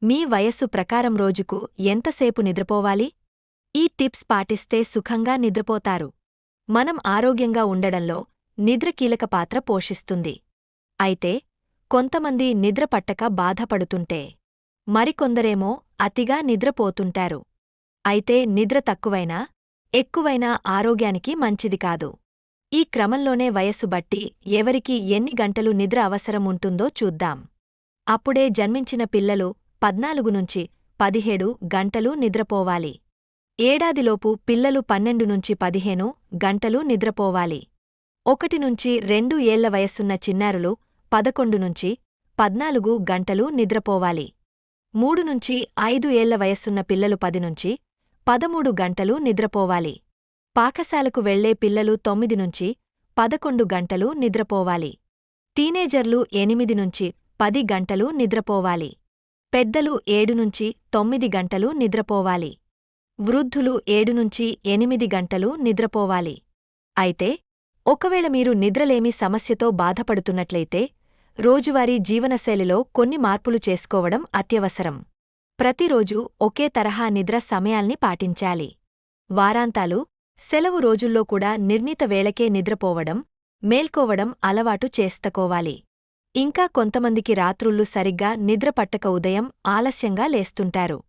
మీ వయస్సు ప్రకారం రోజుకు ఎంతసేపు నిద్రపోవాలి? ఈ టిప్స్ పాటిస్తే సుఖంగా నిద్రపోతారు. మనం ఆరోగ్యంగా ఉండడంలో నిద్ర కీలక పాత్ర పోషిస్తుంది. అయితే కొంతమంది నిద్ర పట్టక బాధపడుతుంటే మరికొందరేమో అతిగా నిద్రపోతుంటారు. అయితే నిద్ర తక్కువైనా ఎక్కువైనా ఆరోగ్యానికి మంచిది కాదు. ఈ క్రమంలోనే వయస్సు బట్టి ఎవరికి ఎన్ని గంటలు నిద్ర అవసరం ఉంటుందో చూద్దాం. అప్పుడే జన్మించిన పిల్లలు 14 నుంచి 17 గంటలు నిద్రపోవాలి. ఏడాదిలోపు పిల్లలు 12 నుంచి 15 గంటలు నిద్రపోవాలి. 1 నుంచి 2 ఏళ్ల వయస్సున్న చిన్నారులు 11 నుంచి 14 గంటలు నిద్రపోవాలి. 3 నుంచి 5 ఏళ్ల వయస్సున్న పిల్లలు 10 నుంచి 13 గంటలు నిద్రపోవాలి. పాఠశాలకు వెళ్లే పిల్లలు 9 నుంచి 11 గంటలు నిద్రపోవాలి. టీనేజర్లు 8 నుంచి 10 గంటలు నిద్రపోవాలి. పెద్దలు 7 నుంచి 9 గంటలు నిద్రపోవాలి. వృద్ధులు 7 నుంచి 8 గంటలు నిద్రపోవాలి. అయితే ఒకవేళ మీరు నిద్రలేమి సమస్యతో బాధపడుతున్నట్లయితే రోజువారీ జీవనశైలిలో కొన్ని మార్పులు చేసుకోవడం అత్యవసరం. ప్రతిరోజూ ఒకే తరహా నిద్ర సమయాల్ని పాటించాలి. వారాంతాలు, సెలవు రోజుల్లో కూడా నిర్ణీత వేళకే నిద్రపోవడం, మేల్కోవడం అలవాటు చేసుకోవాలి. ఇంకా కొంతమందికి రాత్రుళ్ళు సరిగ్గా నిద్రపట్టక ఉదయం ఆలస్యంగా లేస్తుంటారు.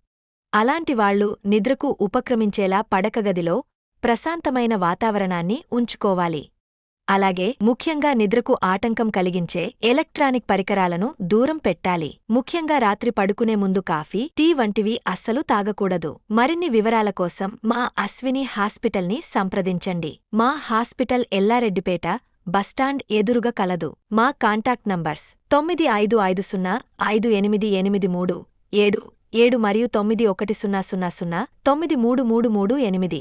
అలాంటివాళ్లు నిద్రకు ఉపక్రమించేలా పడకగదిలో ప్రశాంతమైన వాతావరణాన్ని ఉంచుకోవాలి. అలాగే ముఖ్యంగా నిద్రకు ఆటంకం కలిగించే ఎలక్ట్రానిక్ పరికరాలను దూరం పెట్టాలి. ముఖ్యంగా రాత్రి పడుకునే ముందు కాఫీ, టీ వంటివి అస్సలు తాగకూడదు. మరిన్ని వివరాల కోసం మా అశ్విని హాస్పిటల్ని సంప్రదించండి. మా హాస్పిటల్ ఎల్లారెడ్డిపేట బస్టాండ్ ఎదురుగా కలదు. మా కాంటాక్ట్ నంబర్స్ 95505883 77 మరియు 9100093338.